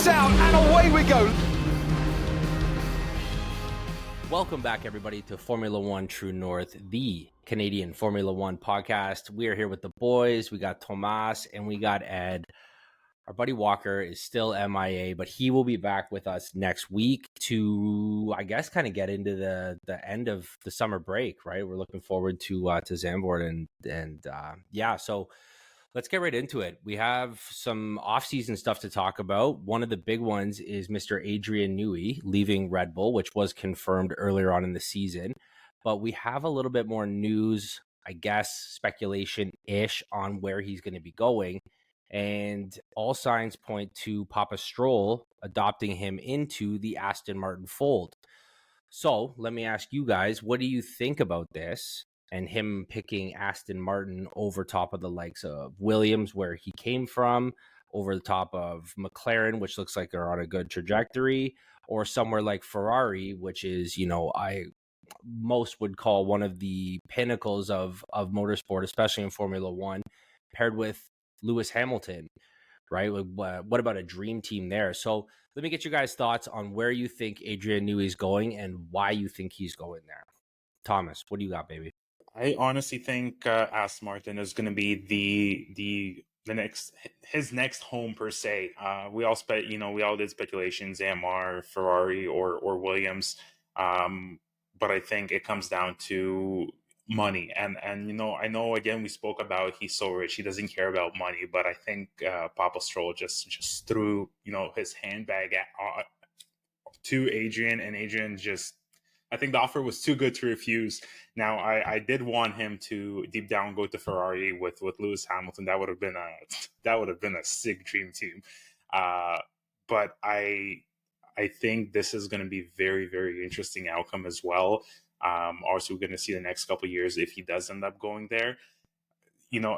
out, and away we go. Welcome back, everybody, to Formula One True North, the Canadian Formula One podcast. We are here with the boys. We got Tomas and we got Ed. Our buddy Walker is still MIA, but he will be back with us next week to, I guess, kind of get into the end of the summer break, right? We're looking forward to Zandvoort and so let's get right into it. We have some off-season stuff to talk about. One of the big ones is Mr. Adrian Newey leaving Red Bull, which was confirmed earlier on in the season. But we have a little bit more news, I guess, speculation-ish on where he's going to be going. And all signs point to Papa Stroll adopting him into the Aston Martin fold. So let me ask you guys, what do you think about this and him picking Aston Martin over top of the likes of Williams, where he came from, over the top of McLaren, which looks like they're on a good trajectory, or somewhere like Ferrari, which is, most would call one of the pinnacles of motorsport, especially in Formula One, paired with Lewis Hamilton, right? What about a dream team there? So let me get you guys' thoughts on where you think Adrian Newey is going and why you think he's going there. Thomas, what do you got, baby? I honestly think Aston Martin is going to be his next home per se. We all did speculations, AMR, Ferrari, or Williams, but I think it comes down to money. And I know again we spoke about he's so rich he doesn't care about money, but I think Papa Stroll just threw his handbag to Adrian, and Adrian just, I think the offer was too good to refuse. Now I did want him to deep down go to Ferrari with Lewis Hamilton. That would have been a sick dream team. But I think this is going to be very, very interesting outcome as well. Also, we're going to see the next couple of years if he does end up going there.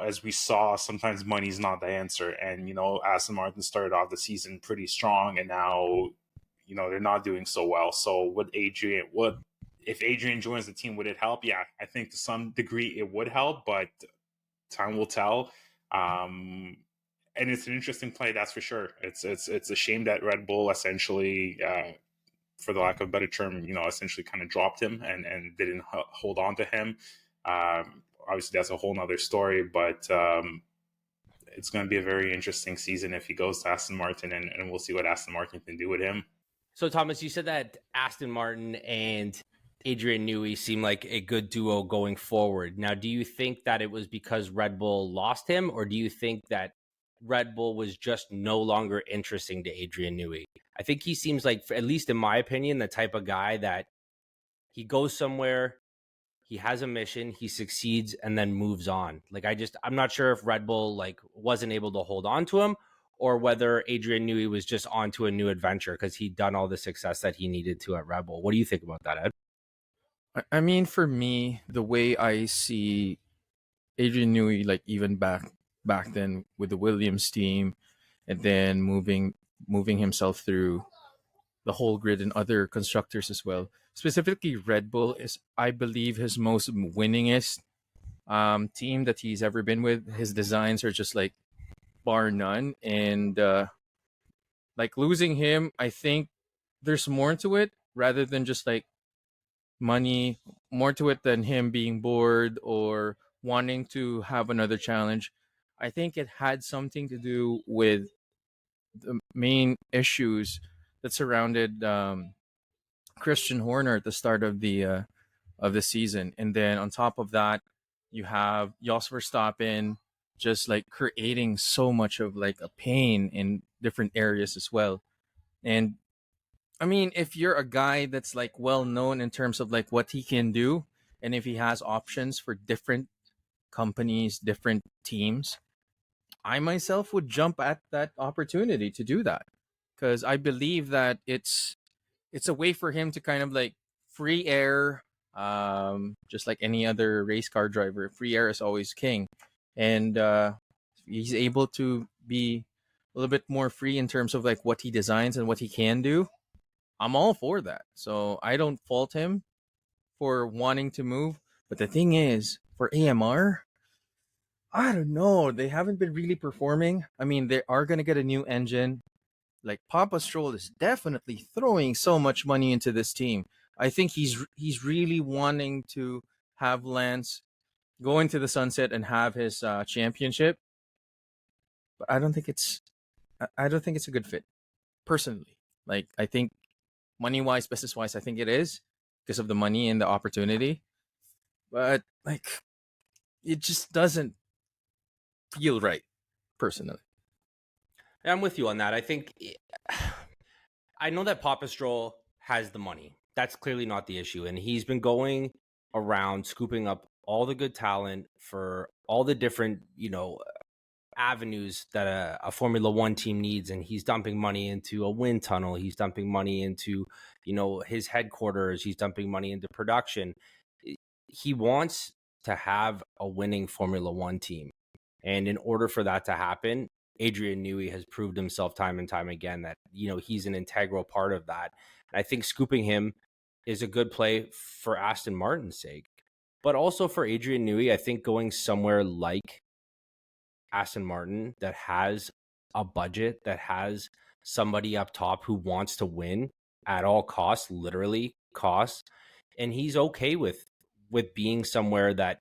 As we saw, sometimes money's not the answer. And, Aston Martin started off the season pretty strong, and now, they're not doing so well. So if Adrian joins the team, would it help? Yeah, I think to some degree it would help, but time will tell. And it's an interesting play, that's for sure. It's a shame that Red Bull essentially, for the lack of a better term, essentially kind of dropped him and didn't hold on to him. Obviously, that's a whole nother story, but it's going to be a very interesting season if he goes to Aston Martin, and we'll see what Aston Martin can do with him. So, Thomas, you said that Aston Martin and Adrian Newey seem like a good duo going forward. Now, do you think that it was because Red Bull lost him, or do you think that Red Bull was just no longer interesting to Adrian Newey? I think he seems like, at least in my opinion, the type of guy that he goes somewhere, he has a mission, he succeeds, and then moves on. I'm not sure if Red Bull wasn't able to hold on to him, or whether Adrian Newey was just onto a new adventure because he'd done all the success that he needed to at Red Bull. What do you think about that, Ed? I mean, for me, the way I see Adrian Newey, even back then with the Williams team, and then moving himself through the whole grid and other constructors as well. Specifically, Red Bull is, I believe, his most winningest team that he's ever been with. His designs are just bar none, and losing him, I think there's more to it rather than just money, more to it than him being bored or wanting to have another challenge. I think it had something to do with the main issues that surrounded Christian Horner at the start of the season, and then on top of that, you have Jos Verstappen just creating so much of a pain in different areas as well. And I mean, if you're a guy that's well known in terms of what he can do, and if he has options for different companies, different teams, I myself would jump at that opportunity to do that, because I believe that it's a way for him to kind of free air, just like any other race car driver. Free air is always king, and he's able to be a little bit more free in terms of what he designs and what he can do. I'm all for that, so I don't fault him for wanting to move. But the thing is, for AMR, I don't know. They haven't been really performing. I mean, they are going to get a new engine. Like Papa Stroll is definitely throwing so much money into this team. I think he's really wanting to have Lance go into the sunset and have his championship. But I don't think it's a good fit personally. Like I think money wise, business wise, I think it is because of the money and the opportunity. But like it just doesn't feel right personally. I'm with you on that. I think I know that Papa Stroll has the money. That's clearly not the issue. And he's been going around scooping up all the good talent for all the different, avenues that a Formula One team needs. And he's dumping money into a wind tunnel. He's dumping money into, his headquarters. He's dumping money into production. He wants to have a winning Formula One team. And in order for that to happen, Adrian Newey has proved himself time and time again that, he's an integral part of that. And I think scooping him is a good play for Aston Martin's sake, but also for Adrian Newey. I think going somewhere like Aston Martin that has a budget, that has somebody up top who wants to win at all costs, literally costs, and he's okay with being somewhere that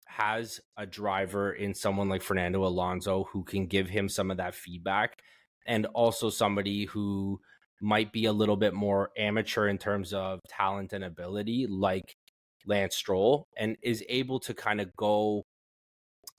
has a driver in someone like Fernando Alonso who can give him some of that feedback, and also somebody who might be a little bit more amateur in terms of talent and ability, like Lance Stroll, and is able to kind of go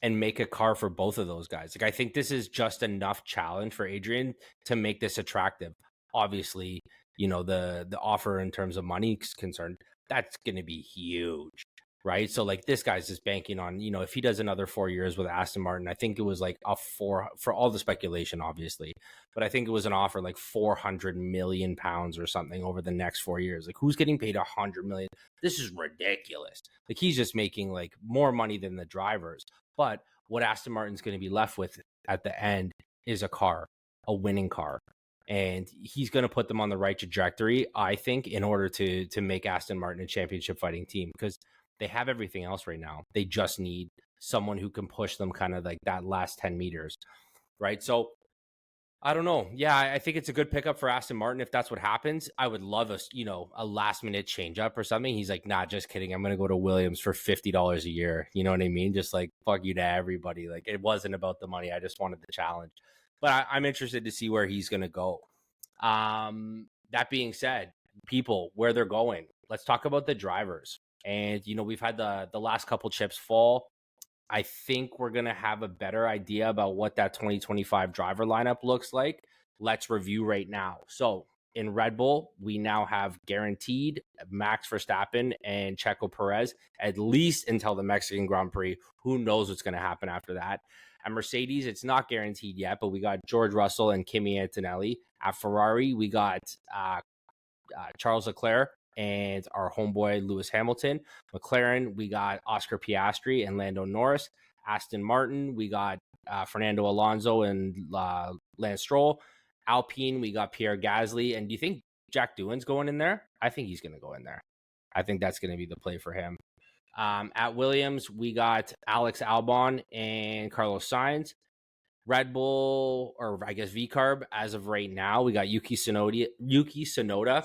and make a car for both of those guys. Like I think this is just enough challenge for Adrian to make this attractive. Obviously, the offer in terms of money is concerned, that's going to be huge, right? So like this guy's just banking on, if he does another 4 years with Aston Martin, I think it was like for all the speculation, obviously, but I think it was an offer like 400 million pounds or something over the next 4 years. Like who's getting paid 100 million? This is ridiculous. Like he's just making like more money than the drivers. But what Aston Martin's going to be left with at the end is a car, a winning car. And he's going to put them on the right trajectory, I think, in order to make Aston Martin a championship fighting team, because they have everything else right now. They just need someone who can push them kind of like that last 10 meters, right? So I don't know. Yeah, I think it's a good pickup for Aston Martin if that's what happens. I would love a last minute change up or something. He's like, nah, just kidding. I'm going to go to Williams for $50 a year. You know what I mean? Just like fuck you to everybody. Like it wasn't about the money. I just wanted the challenge. But I'm interested to see where he's going to go. That being said, people, where they're going, let's talk about the drivers. And, we've had the last couple chips fall. I think we're going to have a better idea about what that 2025 driver lineup looks like. Let's review right now. So in Red Bull, we now have guaranteed Max Verstappen and Checo Perez, at least until the Mexican Grand Prix. Who knows what's going to happen after that? At Mercedes, it's not guaranteed yet, but we got George Russell and Kimi Antonelli. At Ferrari, we got Charles Leclerc and our homeboy Lewis Hamilton. McLaren, we got Oscar Piastri and Lando Norris. Aston Martin, we got Fernando Alonso and Lance Stroll. Alpine, we got Pierre Gasly. And do you think Jack Doohan's going in there? I think he's going to go in there. I think that's going to be the play for him. At Williams, we got Alex Albon and Carlos Sainz. Red Bull, or I guess VCARB, as of right now, we got Yuki Tsunoda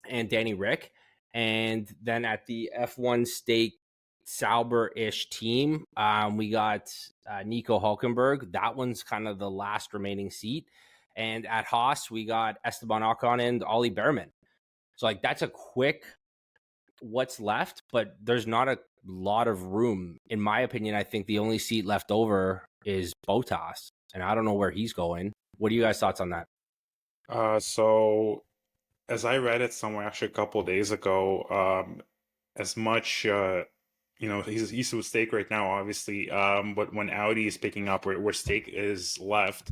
and Danny Rick. And then at the F1 stake Sauber-ish team, we got Nico Hulkenberg. That one's kind of the last remaining seat. And at Haas, we got Esteban Ocon and Ollie Behrman. So like that's a quick what's left, but there's not a lot of room. In my opinion, I think the only seat left over is Bottas, and I don't know where he's going. What are you guys' thoughts on that? So as I read it somewhere actually a couple of days ago, as much he's with stake right now, obviously. But when Audi is picking up where stake is left,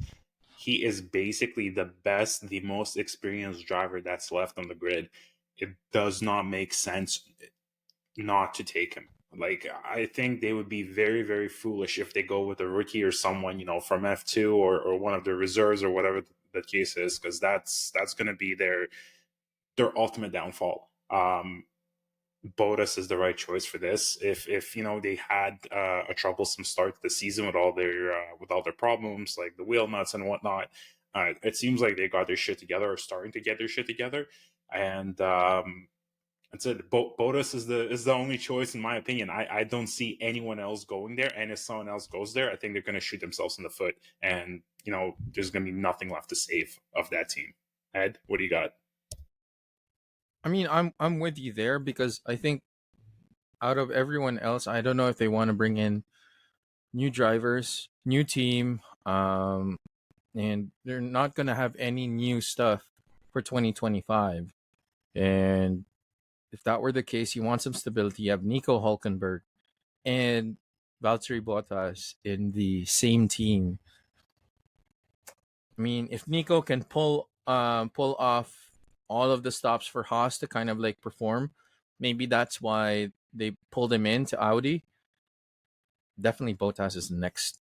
he is basically the most experienced driver that's left on the grid. It does not make sense not to take him. Like, I think they would be very, very foolish if they go with a rookie or someone, from F2 or one of the reserves or whatever the case is, because that's going to be their ultimate downfall. Bottas is the right choice for this. If they had a troublesome start to the season with all their problems like the wheel nuts and whatnot, It seems like they got their shit together or starting to get their shit together, and that's it. Bottas is the only choice in my opinion. I don't see anyone else going there, and if someone else goes there, I think they're going to shoot themselves in the foot, and there's going to be nothing left to save of that team. Ed, what do you got? I mean, I'm with you there because I think out of everyone else, I don't know if they want to bring in new drivers, new team, and they're not gonna have any new stuff for 2025. And if that were the case, you want some stability. You have Nico Hulkenberg and Valtteri Bottas in the same team. I mean, if Nico can pull off all of the stops for Haas to kind of like perform, maybe that's why they pulled him into Audi. Definitely Bottas is the next.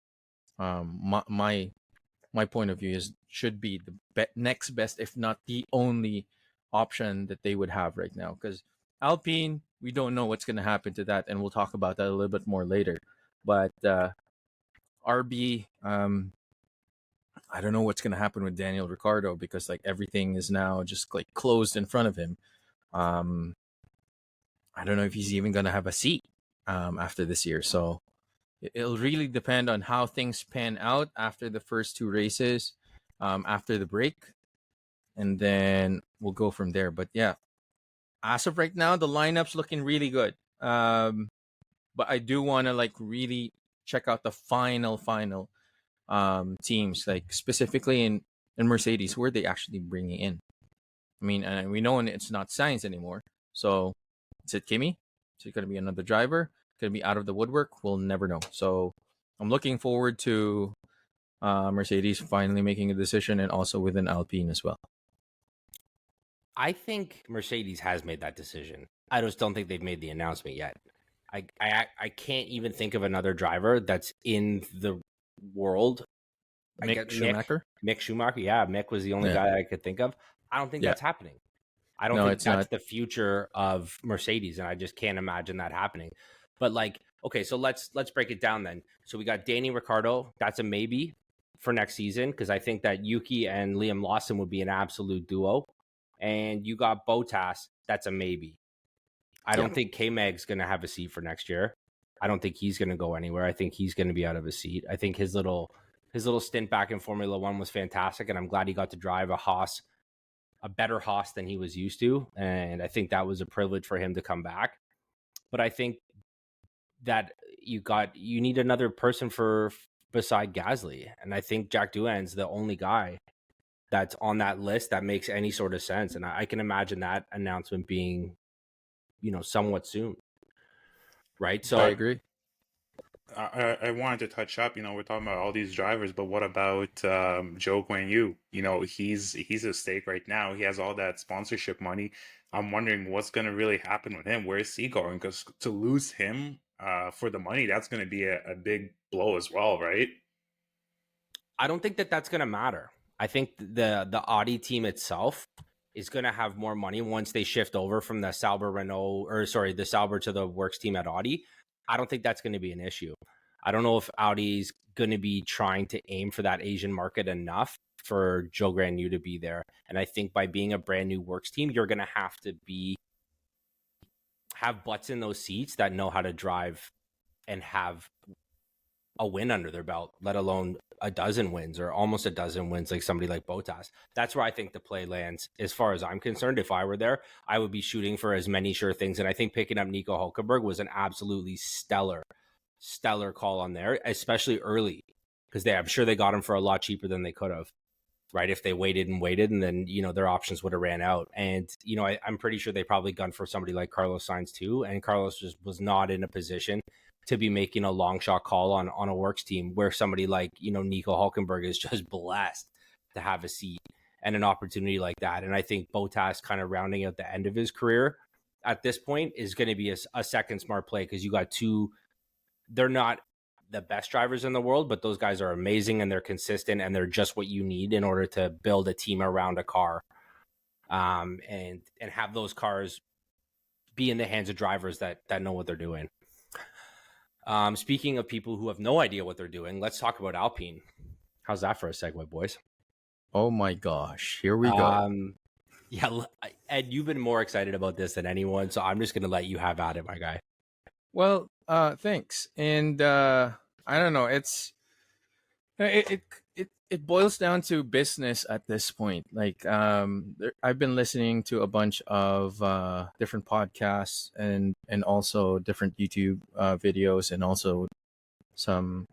My point of view is should be the next best, if not the only option that they would have right now. Because Alpine, we don't know what's going to happen to that, and we'll talk about that a little bit more later. But RB, I don't know what's going to happen with Daniel Ricciardo because like everything is now just like closed in front of him. I don't know if he's even going to have a seat after this year. So it'll really depend on how things pan out after the first two races, after the break, and then we'll go from there. But yeah, as of right now, the lineup's looking really good. But I do want to like really check out the final teams, like specifically in Mercedes, who are they actually bringing in? I mean, and we know it's not Sainz anymore. So is it Kimi? Is it going to be another driver? Going to be out of the woodwork? We'll never know. So I'm looking forward to Mercedes finally making a decision, and also within Alpine as well. I think Mercedes has made that decision. I just don't think they've made the announcement yet. I can't even think of another driver that's in the world. Mick Schumacher? Mick Schumacher. Yeah, Mick was the only guy I could think of. I don't think that's happening. I don't think that's the future of Mercedes, and I just can't imagine that happening. But like, okay, so let's break it down then. So we got Danny Ricciardo. That's a maybe for next season because I think that Yuki and Liam Lawson would be an absolute duo. And you got Bottas. That's a maybe. I don't think K-Mag's going to have a seat for next year. I don't think he's going to go anywhere. I think he's going to be out of his seat. I think his little stint back in Formula One was fantastic, and I'm glad he got to drive a better Haas than he was used to. And I think that was a privilege for him to come back. But I think that you need another person beside Gasly. And I think Jack Doohan's the only guy that's on that list that makes any sort of sense. And I can imagine that announcement being, somewhat soon. Right. So I agree. I wanted to touch up, we're talking about all these drivers, but what about Zhou Guanyu? He's at stake right now. He has all that sponsorship money. I'm wondering what's going to really happen with him. Where is he going? Because to lose him for the money, that's going to be a big blow as well, right? I don't think that's going to matter. I think the Audi team itself is going to have more money once they shift over from the Sauber the Sauber to the works team at Audi. I don't think that's going to be an issue. I don't know if Audi's going to be trying to aim for that Asian market enough for Zhou Guanyu to be there. And I think by being a brand new works team, you're going to have to have butts in those seats that know how to drive and have a win under their belt, let alone a dozen wins or almost a dozen wins like somebody like Bottas. That's where I think the play lands. As far as I'm concerned, if I were there, I would be shooting for as many sure things. And I think picking up Nico Hulkenberg was an absolutely stellar call on there, especially early, because I'm sure they got him for a lot cheaper than they could have, right? If they waited and then, their options would have ran out. And, I'm pretty sure they probably gunned for somebody like Carlos Sainz too. And Carlos just was not in a position to be making a long shot call on a works team where somebody like, Nico Hulkenberg is just blessed to have a seat and an opportunity like that. And I think Bottas kind of rounding out the end of his career at this point is going to be a second smart play because you got two. They're not the best drivers in the world, but those guys are amazing and they're consistent and they're just what you need in order to build a team around a car, and have those cars be in the hands of drivers that know what they're doing. Speaking of people who have no idea what they're doing, let's talk about Alpine. How's that for a segue, boys? Oh my gosh, here we go. Yeah, Ed, you've been more excited about this than anyone, so I'm just gonna let you have at it, my guy. Well, thanks. And I don't know, it it it boils down to business at this point. Like I've been listening to a bunch of different podcasts and also different YouTube videos, and also some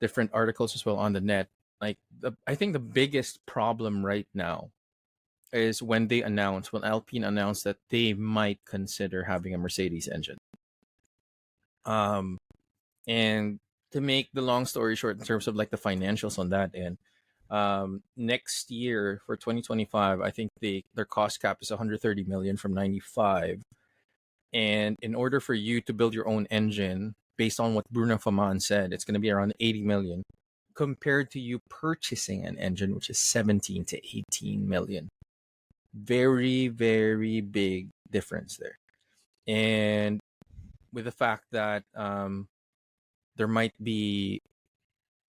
different articles as well on the net. Like I think the biggest problem right now is when Alpine announced that they might consider having a Mercedes engine. Um, and to make the long story short, in terms of like the financials on that end, next year for 2025, I think their cost cap is 130 million from 95. And in order for you to build your own engine, based on what Bruno Faman said, it's going to be around 80 million compared to you purchasing an engine, which is 17 to 18 million. Very, very big difference there. And with the fact that there might be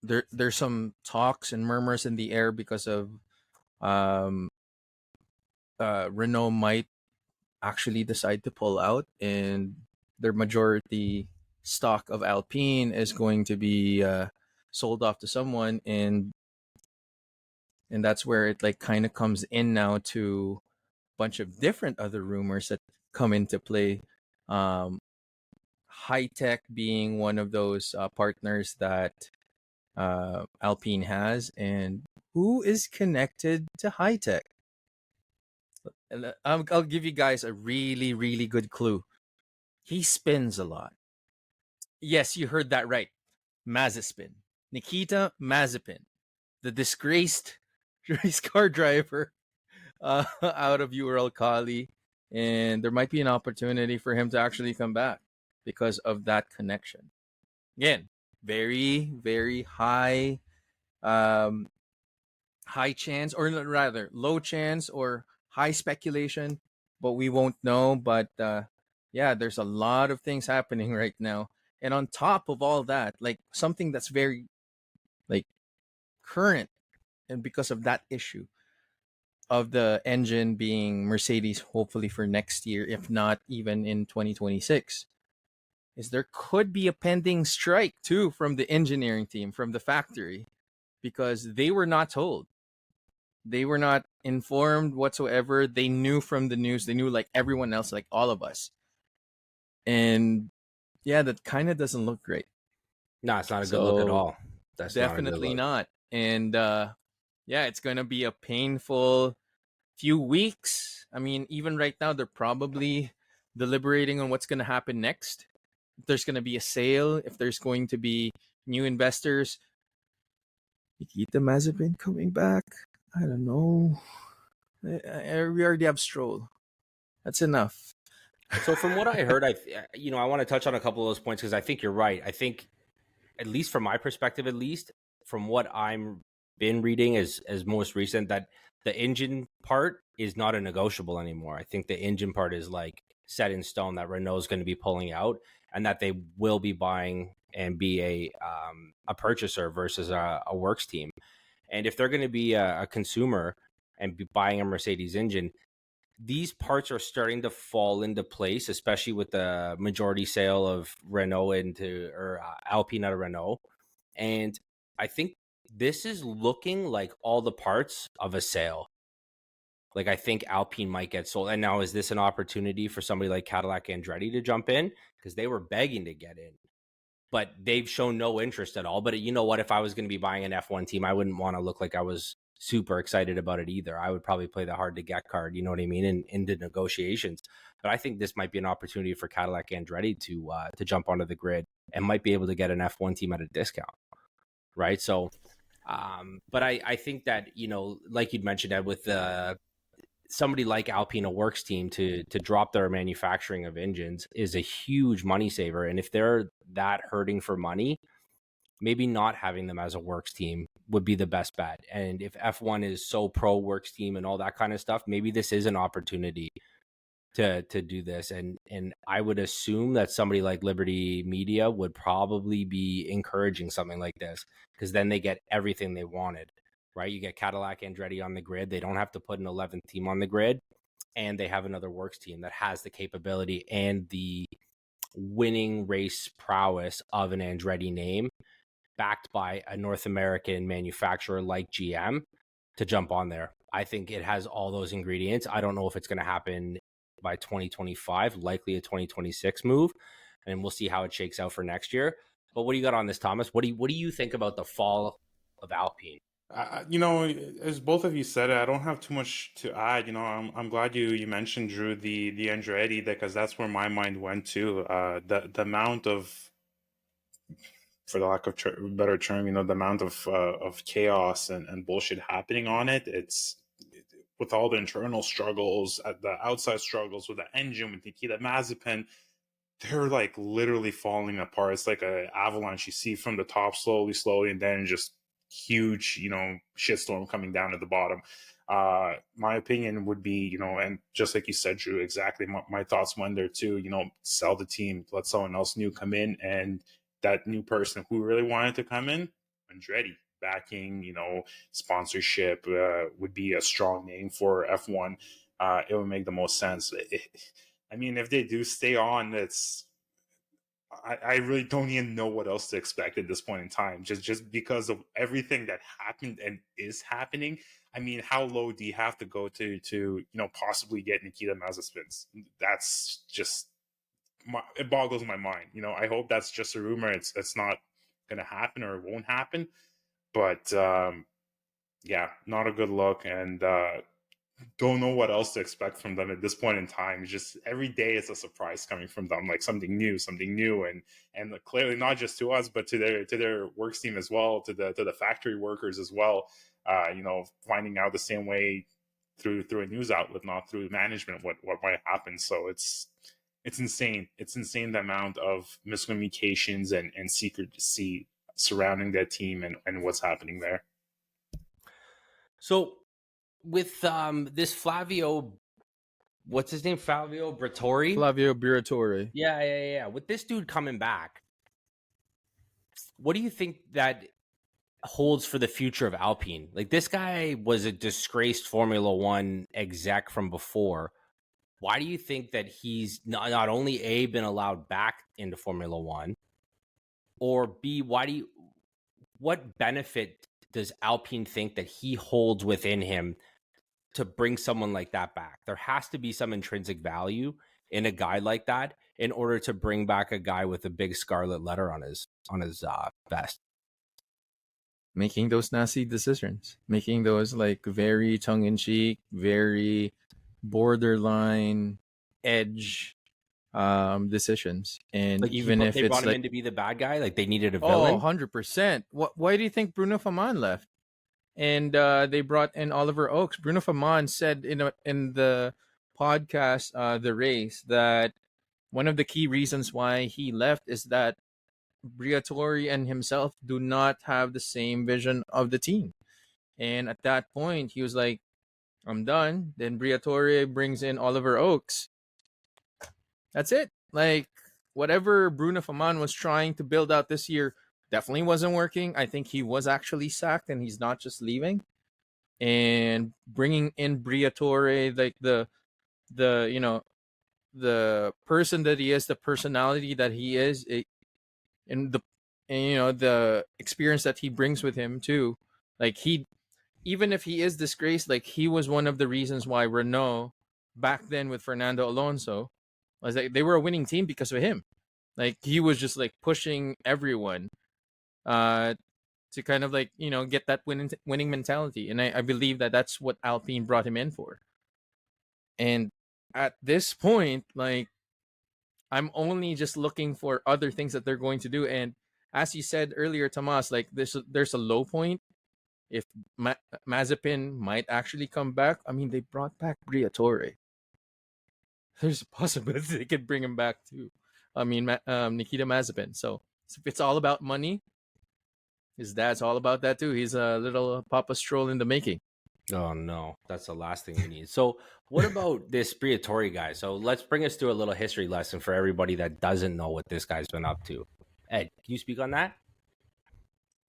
there's some talks and murmurs in the air because of um, Renault might actually decide to pull out, and their majority stock of Alpine is going to be sold off to someone, and that's where it like kind of comes in now to a bunch of different other rumors that come into play. Um, High Tech being one of those partners that Alpine has, and who is connected to High Tech. And I'll give you guys a really, really good clue. He spins a lot. Yes, you heard that right. Mazepin. Nikita Mazepin, the disgraced race car driver out of Ural Kali. And there might be an opportunity for him to actually come back because of that connection. Again, very, very um, high chance, or rather low chance or high speculation, but we won't know. But yeah, there's a lot of things happening right now. And on top of all that, like something that's very like current, and because of that issue of the engine being Mercedes, hopefully for next year, if not even in 2026, is there could be a pending strike too from the engineering team, from the factory, because they were not told. They were not informed whatsoever. They knew from the news. They knew like everyone else, like all of us. And yeah, that kind of doesn't look great. No, it's not a good look at So all. That's not a good definitely look. not. And yeah, it's going to be a painful few weeks. I mean, even right now, they're probably deliberating on what's going to happen next. If there's going to be a sale, if there's going to be new investors. Nikita Mazepin coming back? I don't know. We already have Stroll. That's enough. So from what I heard, I want to touch on a couple of those points because I think you're right. I think, at least from my perspective, at least from what I'm been reading as most recent, that the engine part is not a negotiable anymore. I think the engine part is like set in stone, that Renault is going to be pulling out, and that they will be buying and be a purchaser versus a works team. And if they're going to be a consumer and be buying a Mercedes engine, these parts are starting to fall into place, especially with the majority sale of Renault or Alpine out of Renault. And I think this is looking like all the parts of a sale. Like, I think Alpine might get sold. And now, is this an opportunity for somebody like Cadillac Andretti to jump in? Because they were begging to get in, but they've shown no interest at all. But you know what? If I was going to be buying an F1 team, I wouldn't want to look like I was super excited about it either. I would probably play the hard to get card, you know what I mean, in the negotiations. But I think this might be an opportunity for Cadillac Andretti to jump onto the grid and might be able to get an F1 team at a discount, right? So, but I think that, like you'd mentioned, Ed, with somebody like Alpine, a works team, to drop their manufacturing of engines is a huge money saver. And if they're that hurting for money, maybe not having them as a works team would be the best bet. And if F1 is so pro works team and all that kind of stuff, maybe this is an opportunity to do this. And I would assume that somebody like Liberty Media would probably be encouraging something like this, because then they get everything they wanted. right? You get Cadillac Andretti on the grid. They don't have to put an 11th team on the grid, and they have another works team that has the capability and the winning race prowess of an Andretti name, backed by a North American manufacturer like GM to jump on there. I think it has all those ingredients. I don't know if it's going to happen by 2025, likely a 2026 move, and we'll see how it shakes out for next year. But what do you got on this, Thomas? What do you think about the fall of Alpine? As both of you said it, I don't have too much to add. I'm glad you mentioned, Drew, the Andretti, because that's where my mind went to. The amount of, for the lack of better term, the amount of chaos and bullshit happening on it. It's with all the internal struggles, the outside struggles with the engine, with Nikita Mazepin. They're like literally falling apart. It's like an avalanche you see from the top slowly, and then just huge, shitstorm coming down at the bottom. My opinion would be, and just like you said, Drew, exactly my thoughts went there too. Sell the team, let someone else new come in, and that new person who really wanted to come in, Andretti backing, sponsorship would be a strong name for F1. It would make the most sense. I mean, if they do stay on, I really don't even know what else to expect at this point in time. Just because of everything that happened and is happening. I mean, how low do you have to go to possibly get Nikita Mazepin? That's just it boggles my mind. I hope that's just a rumor. It's not going to happen or it won't happen. But yeah, not a good look, and don't know what else to expect from them at this point in time. Just every day it's a surprise coming from them, like something new, and clearly not just to us, but to their works team as well, to the factory workers as well. Finding out the same way through a news outlet, not through management, what might happen. So it's insane. It's insane the amount of miscommunications and secrecy surrounding that team and what's happening there. So with this Flavio, what's his name? Flavio Briatore? Flavio Briatore. Yeah. With this dude coming back, what do you think that holds for the future of Alpine? Like, this guy was a disgraced Formula One exec from before. Why do you think that he's not only A, been allowed back into Formula One, or B, what benefit does Alpine think that he holds within him to bring someone like that back? There has to be some intrinsic value in a guy like that in order to bring back a guy with a big scarlet letter on his vest. Making those nasty decisions, making those like very tongue-in-cheek, very borderline edge decisions. And Like, even if they it's brought him like, in to be the bad guy, like they needed a villain. 100%. Why do you think Bruno Faman left? And they brought in Oliver Oakes. Bruno Faman said in the podcast, The Race, that one of the key reasons why he left is that Briatore and himself do not have the same vision of the team. And at that point, he was like, I'm done. Then Briatore brings in Oliver Oakes. That's it. Like, whatever Bruno Faman was trying to build out this year definitely wasn't working. I think he was actually sacked, and he's not just leaving. And bringing in Briatore, like the person that he is, the personality that he is, and the experience that he brings with him too. Like, even if he is disgraced, like, he was one of the reasons why Renault back then with Fernando Alonso was like they were a winning team because of him. Like, he was just like pushing everyone to kind of like get that winning mentality, and I believe that that's what Alpine brought him in for. And at this point, like, I'm only just looking for other things that they're going to do. And as you said earlier, Tomas, like, there's a low point. If Mazepin might actually come back, I mean, they brought back Briatore. There's a possibility they could bring him back too. I mean, Nikita Mazepin. So if it's all about money, his dad's all about that too. He's a little Papa Stroll in the making. Oh no, that's the last thing we need. So what about this Briatore guy? So let's bring us through a little history lesson for everybody that doesn't know what this guy's been up to. Ed, can you speak on that?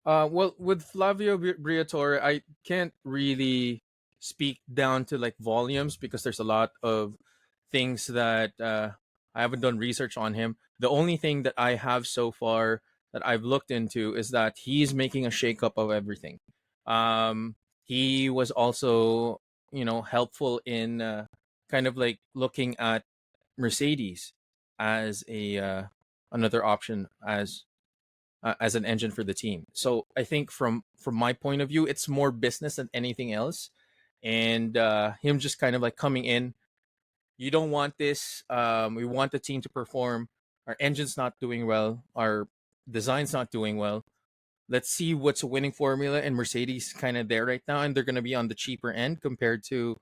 Well, with Flavio Briatore, I can't really speak down to like volumes because there's a lot of things that I haven't done research on him. The only thing that I have so far that I've looked into is that he's making a shakeup of everything. He was also, helpful in kind of like looking at Mercedes as a another option as an engine for the team. So I think from my point of view, it's more business than anything else. And him just kind of like coming in, you don't want this. We want the team to perform. Our engine's not doing well. Our design's not doing well. Let's see what's a winning formula. And Mercedes kind of there right now, and they're going to be on the cheaper end compared to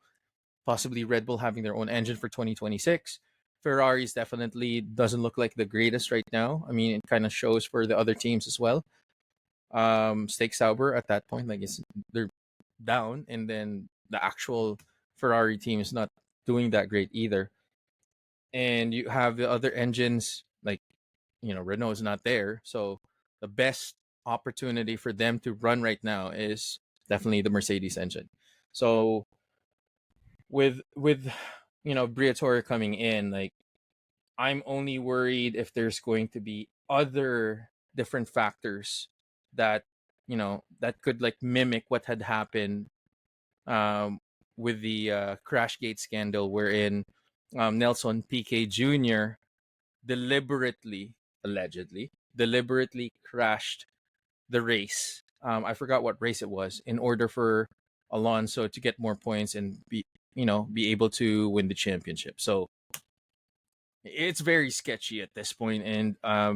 possibly Red Bull having their own engine for 2026. Ferrari's definitely doesn't look like the greatest right now. I mean, it kind of shows for the other teams as well. Stake Sauber at that point, like they're down, and then the actual Ferrari team is not doing that great either. And you have the other engines, like Renault is not there, so the best opportunity for them to run right now is definitely the Mercedes engine. So with Briatore coming in, like I'm only worried if there's going to be other different factors that that could like mimic what had happened um, with the Crashgate scandal, wherein Nelson Piquet Jr. deliberately, allegedly, deliberately crashed the race. I forgot what race it was in order for Alonso to get more points and be able to win the championship. So it's very sketchy at this point, and I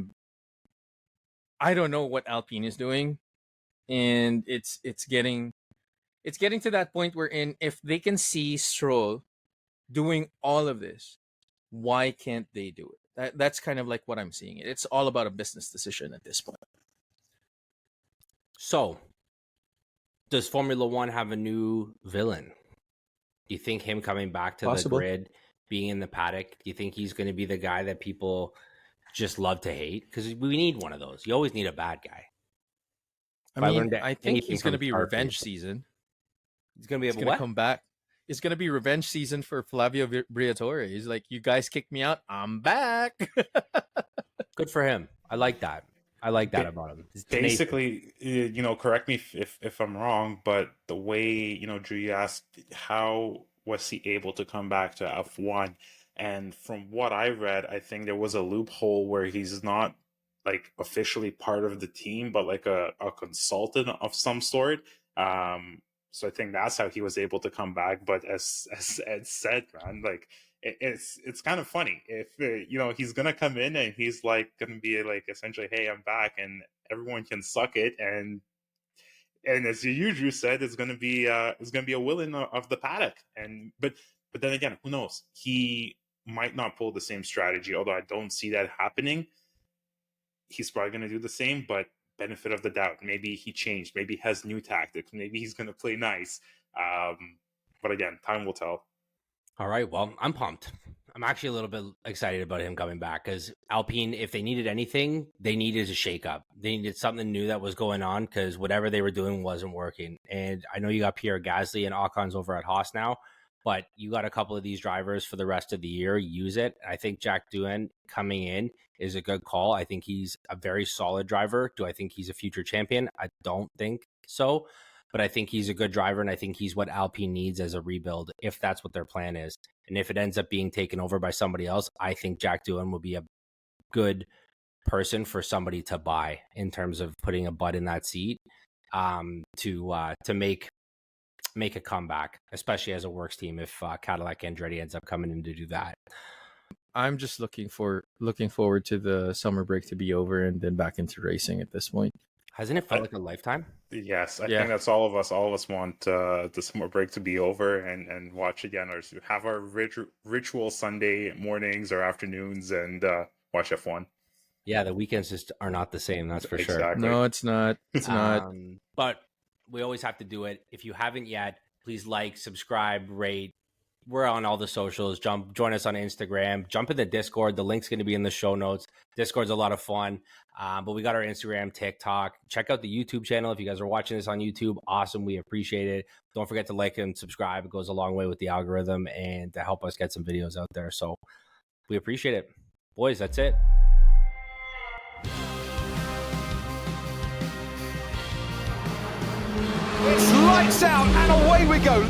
don't know what Alpine is doing, and it's getting to that point wherein if they can see Stroll doing all of this, why can't they do it? That's kind of like what I'm seeing. It's all about a business decision at this point. So, does Formula One have a new villain? Do you think him coming back to Possible. the grid, being in the paddock, do you think he's going to be the guy that people just love to hate? Because we need one of those. You always need a bad guy. I think he's going to be revenge season. He's going to be He's able going to to come back. It's going to be revenge season for Flavio Briatore. He's like, you guys kicked me out. I'm back. Good for him. I like that. I like that about him. Basically, correct me if I'm wrong, but the way, Drew, you asked how was he able to come back to F1? And from what I read, I think there was a loophole where he's not like officially part of the team, but like a consultant of some sort. So I think that's how he was able to come back. But as Ed said, man, like it's kind of funny if he's gonna come in and he's like gonna be like essentially, hey, I'm back, and everyone can suck it, and as you said, it's gonna be a villain of the paddock, and but then again, who knows? He might not pull the same strategy, although I don't see that happening. He's probably gonna do the same, but benefit of the doubt, maybe he changed, maybe he has new tactics, maybe he's gonna play nice. But again, time will tell. All right. Well, I'm pumped. I'm actually a little bit excited about him coming back because Alpine, if they needed anything, they needed a shakeup. They needed something new that was going on because whatever they were doing wasn't working. And I know you got Pierre Gasly and Ocon's over at Haas now, but you got a couple of these drivers for the rest of the year. Use it. I think Jack Doohan coming in is a good call. I think he's a very solid driver. Do I think he's a future champion? I don't think so. But I think he's a good driver, and I think he's what Alpine needs as a rebuild, if that's what their plan is. And if it ends up being taken over by somebody else, I think Jack Doohan will be a good person for somebody to buy in terms of putting a butt in that seat to make a comeback, especially as a works team if Cadillac Andretti ends up coming in to do that. I'm just looking forward to the summer break to be over and then back into racing at this point. Hasn't it felt like a lifetime? Yes, I think that's all of us. All of us want the summer break to be over and watch again, or have our ritual Sunday mornings or afternoons and watch F1. Yeah, the weekends just are not the same. That's for sure. No, it's not. It's not. But we always have to do it. If you haven't yet, please like, subscribe, rate, we're on all the socials. Join us on Instagram. Jump in the Discord. The link's going to be in the show notes. Discord's a lot of fun. But we got our Instagram, TikTok. Check out the YouTube channel. If you guys are watching this on YouTube, awesome. We appreciate it. Don't forget to like and subscribe. It goes a long way with the algorithm and to help us get some videos out there. So we appreciate it. Boys, that's it. It's lights out and away we go.